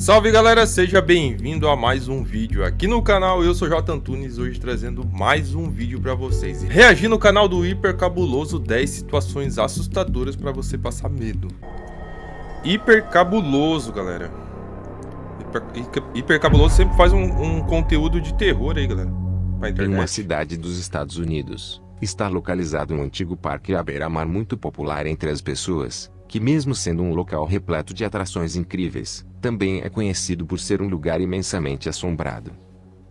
Salve galera, seja bem-vindo a mais um vídeo aqui no canal. Eu sou J Antunes, hoje trazendo mais um vídeo pra vocês. Reagir no canal do Hiper Cabuloso, 10 situações assustadoras pra você passar medo. Hiper Cabuloso, galera. Hiper Cabuloso sempre faz um conteúdo de terror aí, galera, pra internet. Em uma cidade dos Estados Unidos, está localizado um antigo parque à beira-mar muito popular entre as pessoas, que mesmo sendo um local repleto de atrações incríveis, também é conhecido por ser um lugar imensamente assombrado.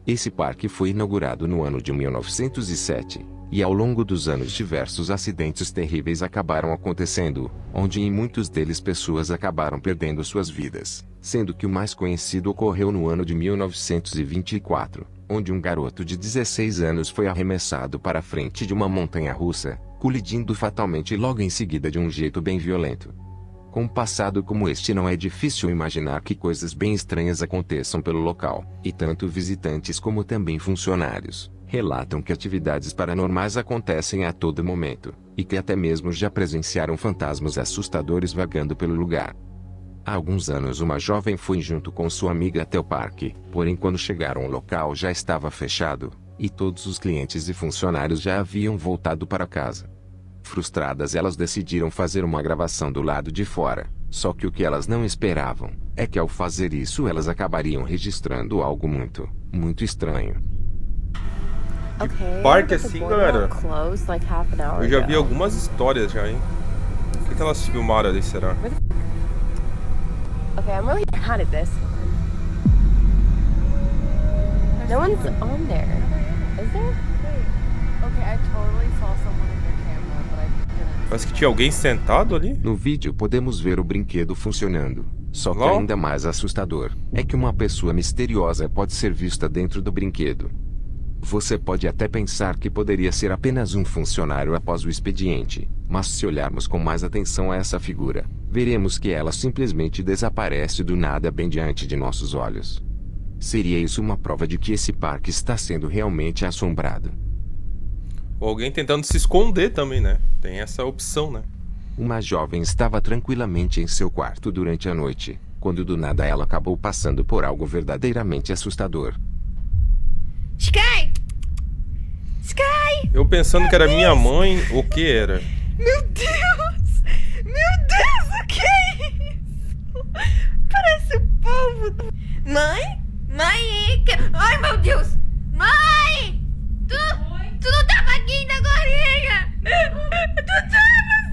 Esse parque foi inaugurado no ano de 1907, e ao longo dos anos diversos acidentes terríveis acabaram acontecendo, onde em muitos deles pessoas acabaram perdendo suas vidas, sendo que o mais conhecido ocorreu no ano de 1924, onde um garoto de 16 anos foi arremessado para a frente de uma montanha-russa, colidindo fatalmente logo em seguida de um jeito bem violento. Com um passado como este, não é difícil imaginar que coisas bem estranhas aconteçam pelo local, e tanto visitantes como também funcionários relatam que atividades paranormais acontecem a todo momento, e que até mesmo já presenciaram fantasmas assustadores vagando pelo lugar. Há alguns anos uma jovem foi junto com sua amiga até o parque, porém quando chegaram ao local já estava fechado, e todos os clientes e funcionários já haviam voltado para casa. Frustradas, elas decidiram fazer uma gravação do lado de fora, só que o que elas não esperavam é que ao fazer isso elas acabariam registrando algo muito estranho. Parque assim, galera, eu já vi algumas histórias já, hein? O que elas filmaram ali, será? Okay, I'm really bad at this one. No one's on there. Is there? Okay, I totally saw someone in their camera, but I didn't. Parece que tinha alguém sentado ali. No vídeo podemos ver o brinquedo funcionando. Só que ainda mais assustador é que uma pessoa misteriosa pode ser vista dentro do brinquedo. Você pode até pensar que poderia ser apenas um funcionário após o expediente, mas se olharmos com mais atenção a essa figura, veremos que ela simplesmente desaparece do nada bem diante de nossos olhos. Seria isso uma prova de que esse parque está sendo realmente assombrado? Ou alguém tentando se esconder também, né? Tem essa opção, né? Uma jovem estava tranquilamente em seu quarto durante a noite, quando do nada ela acabou passando por algo verdadeiramente assustador. Sky! Sky! Eu pensando que era minha mãe, o que era? Meu Deus! Meu Deus, o que é isso? Parece o povo. Mãe? Mãe? Ai, meu Deus! Mãe! Tu não tava aqui na gorinha! Tu tava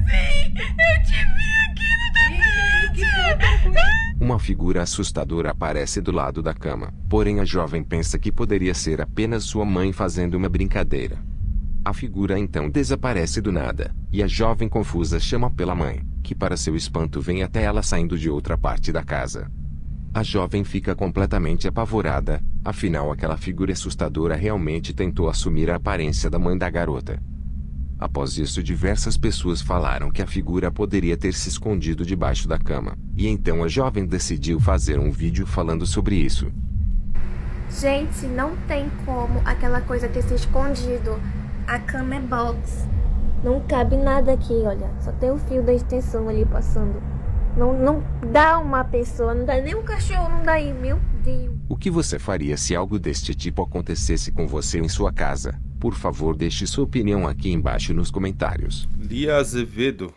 assim! Eu te vi aqui no tapete! Uma figura assustadora aparece do lado da cama, porém a jovem pensa que poderia ser apenas sua mãe fazendo uma brincadeira. A figura então desaparece do nada, e a jovem confusa chama pela mãe, que para seu espanto vem até ela saindo de outra parte da casa. A jovem fica completamente apavorada, afinal aquela figura assustadora realmente tentou assumir a aparência da mãe da garota. Após isso, diversas pessoas falaram que a figura poderia ter se escondido debaixo da cama, e então a jovem decidiu fazer um vídeo falando sobre isso. Gente, não tem como aquela coisa ter se escondido. A cama é box. Não cabe nada aqui, olha. Só tem o fio da extensão ali passando. Não dá uma pessoa, não dá nem um cachorro, não dá aí, meu Deus. O que você faria se algo deste tipo acontecesse com você em sua casa? Por favor, deixe sua opinião aqui embaixo nos comentários. Lia Azevedo.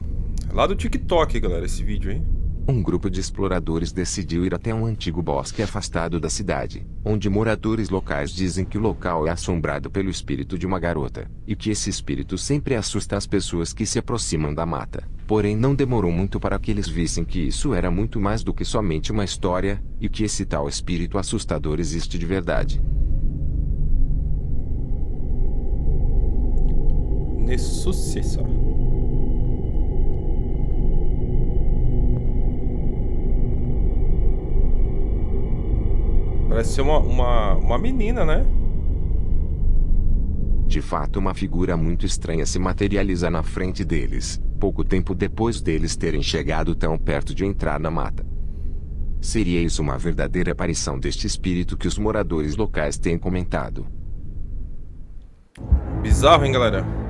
Lá do TikTok, galera, esse vídeo, hein? Um grupo de exploradores decidiu ir até um antigo bosque afastado da cidade, onde moradores locais dizem que o local é assombrado pelo espírito de uma garota, e que esse espírito sempre assusta as pessoas que se aproximam da mata. Porém, não demorou muito para que eles vissem que isso era muito mais do que somente uma história, e que esse tal espírito assustador existe de verdade. Sucesso. Parece ser uma menina, né? De fato, uma figura muito estranha se materializa na frente deles, pouco tempo depois deles terem chegado tão perto de entrar na mata. Seria isso uma verdadeira aparição deste espírito que os moradores locais têm comentado? Bizarro, hein, galera?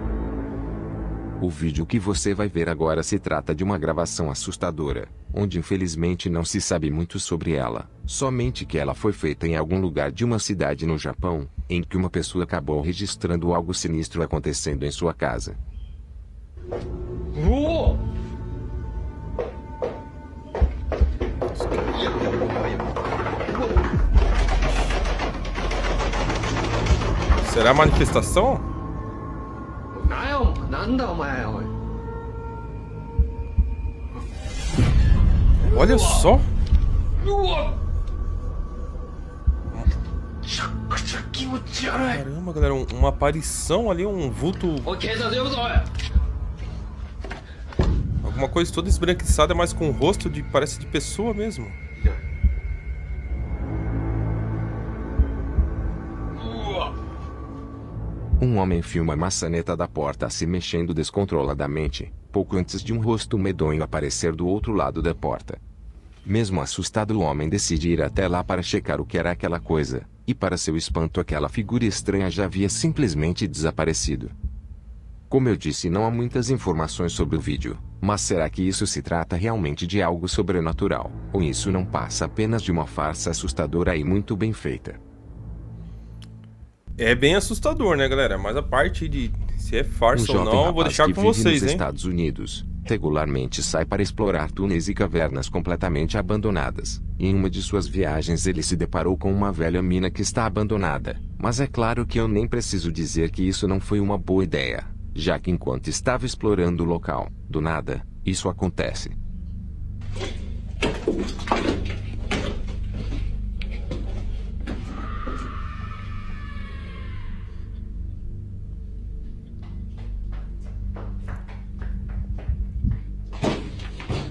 O vídeo que você vai ver agora se trata de uma gravação assustadora, onde infelizmente não se sabe muito sobre ela, somente que ela foi feita em algum lugar de uma cidade no Japão, em que uma pessoa acabou registrando algo sinistro acontecendo em sua casa. Será a manifestação? Olha só! Caramba, galera, uma aparição ali, um vulto. Alguma coisa toda esbranquiçada, mas com o rosto de. Parece de pessoa mesmo. Um homem filma a maçaneta da porta se mexendo descontroladamente, pouco antes de um rosto medonho aparecer do outro lado da porta. Mesmo assustado, o homem decide ir até lá para checar o que era aquela coisa, e para seu espanto aquela figura estranha já havia simplesmente desaparecido. Como eu disse, não há muitas informações sobre o vídeo, mas será que isso se trata realmente de algo sobrenatural, ou isso não passa apenas de uma farsa assustadora e muito bem feita? É bem assustador, né, galera? Mas a parte de se é farsa ou jovem não, eu vou rapaz deixar que com vive vocês, nos hein? Estados Unidos, regularmente sai para explorar túneis e cavernas completamente abandonadas. Em uma de suas viagens ele se deparou com uma velha mina que está abandonada. Mas é claro que eu nem preciso dizer que isso não foi uma boa ideia, já que enquanto estava explorando o local, do nada, isso acontece.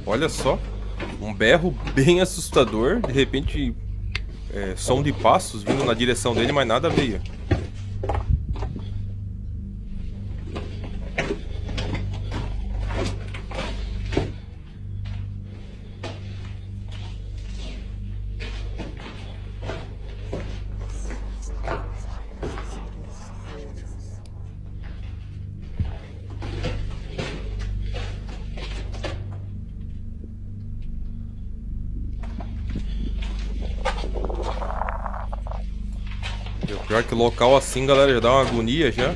Olha só, um berro bem assustador, de repente som de passos vindo na direção dele, mas nada veio. Pior que local assim, galera, já dá uma agonia já.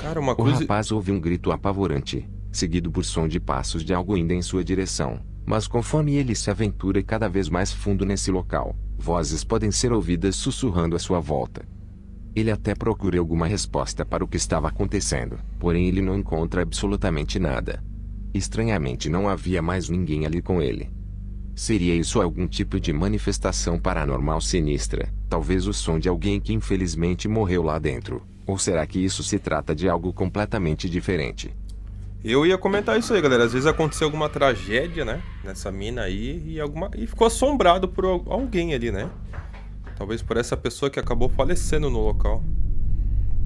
Cara, uma O coisa... rapaz ouve um grito apavorante, seguido por som de passos de algo indo em sua direção. Mas conforme ele se aventura cada vez mais fundo nesse local, vozes podem ser ouvidas sussurrando à sua volta. Ele até procura alguma resposta para o que estava acontecendo, porém ele não encontra absolutamente nada. Estranhamente não havia mais ninguém ali com ele. Seria isso algum tipo de manifestação paranormal sinistra, talvez o som de alguém que infelizmente morreu lá dentro, ou será que isso se trata de algo completamente diferente? Eu ia comentar isso aí, galera. Às vezes aconteceu alguma tragédia, né? Nessa mina aí e ficou assombrado por alguém ali, né? Talvez por essa pessoa que acabou falecendo no local.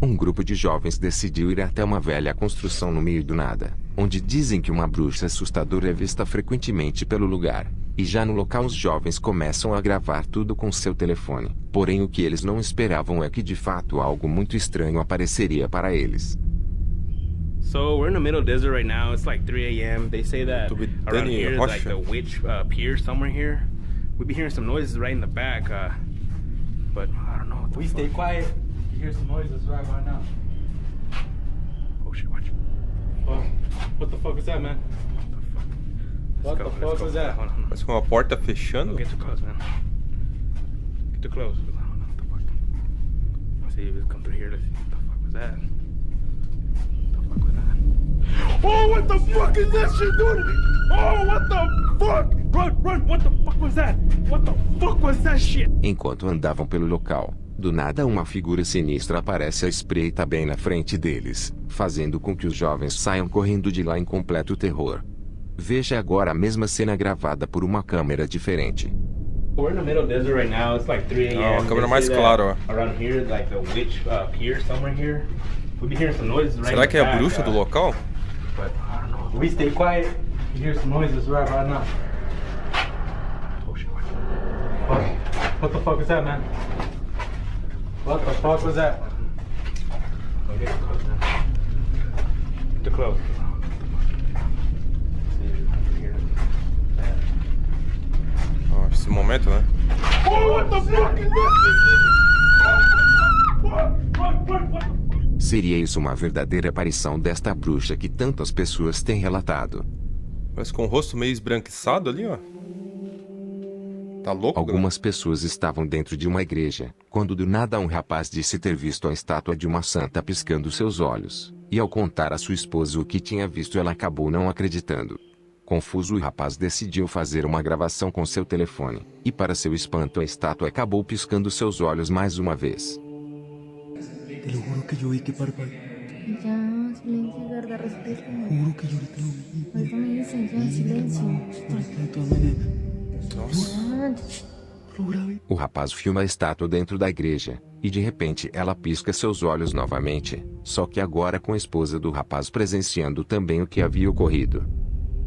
Um grupo de jovens decidiu ir até uma velha construção no meio do nada, onde dizem que uma bruxa assustadora é vista frequentemente pelo lugar. E já no local os jovens começam a gravar tudo com seu telefone. Porém o que eles não esperavam é que de fato algo muito estranho apareceria para eles. So we're in the middle of the desert right now. It's like 3 a.m. They say that around here is like the witch pier somewhere here. We be hearing some noises right in the back, but I don't know what the fuck. Stay quiet. You hear some noises right now. Oh shit, watch. What the fuck was that, man? What the fuck was that? Hold on. Parece que uma porta fechando. Don't get too close, man. Get too close. Hold on, what the fuck? Let's see if it's come through here. Let's see. What the fuck was that? Oh, what the fuck is that shit doing? Oh, what the fuck? Run, what the fuck was that? What the fuck was that shit? Enquanto andavam pelo local, do nada uma figura sinistra aparece à espreita bem na frente deles, fazendo com que os jovens saiam correndo de lá em completo terror. Veja agora a mesma cena gravada por uma câmera diferente. We're in the middle of the desert right now. It's like 3 a.m. Oh, a câmera mais clara, ó. Around here, like the witch pier somewhere here. We be hearing some noises right. Será que é a bruxa do local? But I don't know. We stay quiet. You hear some noises right now. What the fuck was that, man? What the fuck was that? To close. Ó, esse momento, né? Seria isso uma verdadeira aparição desta bruxa que tantas pessoas têm relatado? Parece com o rosto meio esbranquiçado ali, ó. Tá louco? Algumas pessoas estavam dentro de uma igreja, quando do nada um rapaz disse ter visto a estátua de uma santa piscando seus olhos, e ao contar a sua esposa o que tinha visto ela acabou não acreditando. Confuso, o rapaz decidiu fazer uma gravação com seu telefone, e para seu espanto a estátua acabou piscando seus olhos mais uma vez. Te lo juro que yo vi que parpadeó. Ya, silencio, guarda respeto. Juro que yo ahorita lo vi. Ahorita me dicen, ya, silencio. De todas maneras. Nossa. Lo grabé. O rapaz filma a estátua dentro da igreja, e de repente ela pisca seus olhos novamente, só que agora com a esposa do rapaz presenciando também o que havia ocorrido.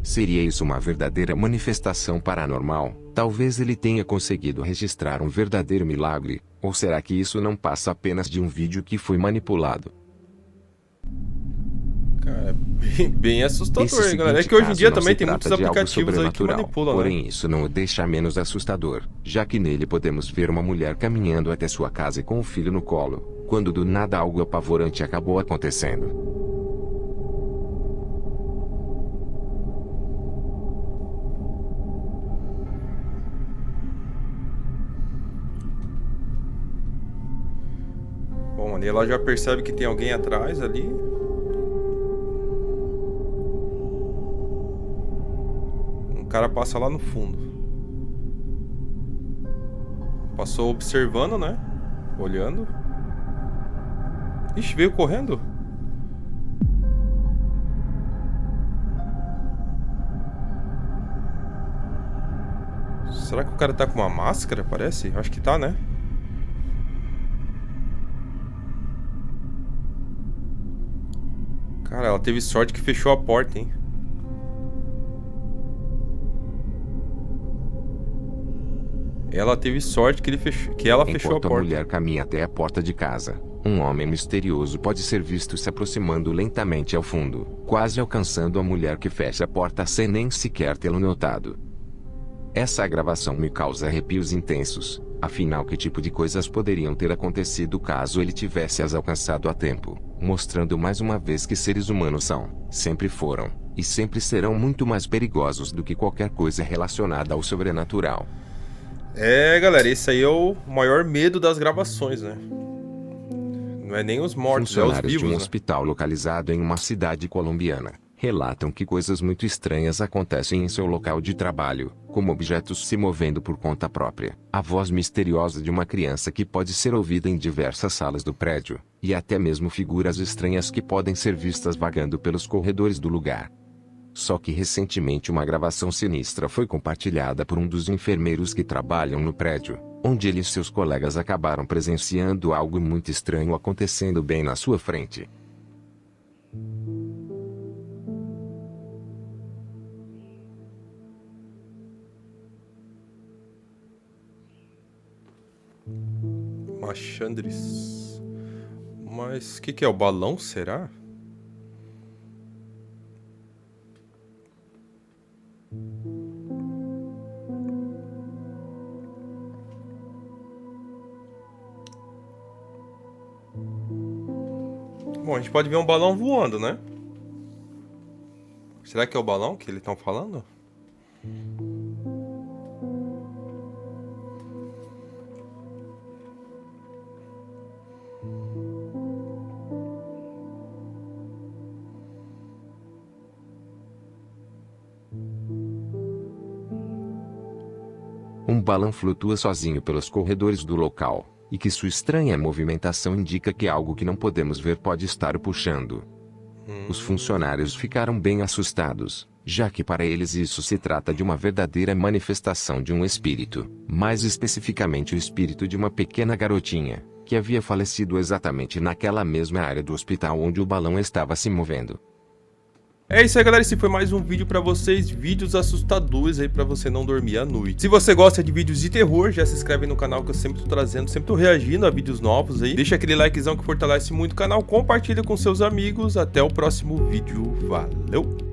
Seria isso uma verdadeira manifestação paranormal? Talvez ele tenha conseguido registrar um verdadeiro milagre, ou será que isso não passa apenas de um vídeo que foi manipulado? Cara, bem assustador, Esse hein, galera? É seguinte que hoje em caso dia não também se tem trata muitos de algo aplicativos aí que sobrenatural, manipulam, porém né? isso não o deixa menos assustador, já que nele podemos ver uma mulher caminhando até sua casa com o filho no colo, quando do nada algo apavorante acabou acontecendo. Bom, ali ela já percebe que tem alguém atrás ali. Um cara passa lá no fundo. Passou observando, né? Olhando. Ixi, veio correndo. Será que o cara tá com uma máscara, parece? Acho que tá, né? Cara, ela teve sorte que fechou a porta, hein? Ela teve sorte que ela fechou a Enquanto a porta. mulher caminha até a porta de casa, um homem misterioso pode ser visto se aproximando lentamente ao fundo, quase alcançando a mulher que fecha a porta sem nem sequer tê-lo notado. Essa gravação me causa arrepios intensos, afinal que tipo de coisas poderiam ter acontecido caso ele tivesse as alcançado a tempo, mostrando mais uma vez que seres humanos são, sempre foram, e sempre serão muito mais perigosos do que qualquer coisa relacionada ao sobrenatural. É, galera, esse aí é o maior medo das gravações, né? Não é nem os mortos, é os Funcionários vivos, de um né? hospital localizado em uma cidade colombiana relatam que coisas muito estranhas acontecem em seu local de trabalho, como objetos se movendo por conta própria, a voz misteriosa de uma criança que pode ser ouvida em diversas salas do prédio, e até mesmo figuras estranhas que podem ser vistas vagando pelos corredores do lugar. Só que recentemente uma gravação sinistra foi compartilhada por um dos enfermeiros que trabalham no prédio, onde ele e seus colegas acabaram presenciando algo muito estranho acontecendo bem na sua frente. Machandres. Mas o que é o balão, será? Bom, a gente pode ver um balão voando, né? Será que é o balão que eles estão falando? Um balão flutua sozinho pelos corredores do local, e que sua estranha movimentação indica que algo que não podemos ver pode estar o puxando. Os funcionários ficaram bem assustados, já que para eles isso se trata de uma verdadeira manifestação de um espírito, mais especificamente o espírito de uma pequena garotinha, que havia falecido exatamente naquela mesma área do hospital onde o balão estava se movendo. É isso aí, galera, esse foi mais um vídeo pra vocês, vídeos assustadores aí pra você não dormir à noite. Se você gosta de vídeos de terror, já se inscreve no canal que eu sempre tô trazendo, sempre tô reagindo a vídeos novos aí. Deixa aquele likezão que fortalece muito o canal, compartilha com seus amigos, até o próximo vídeo, valeu!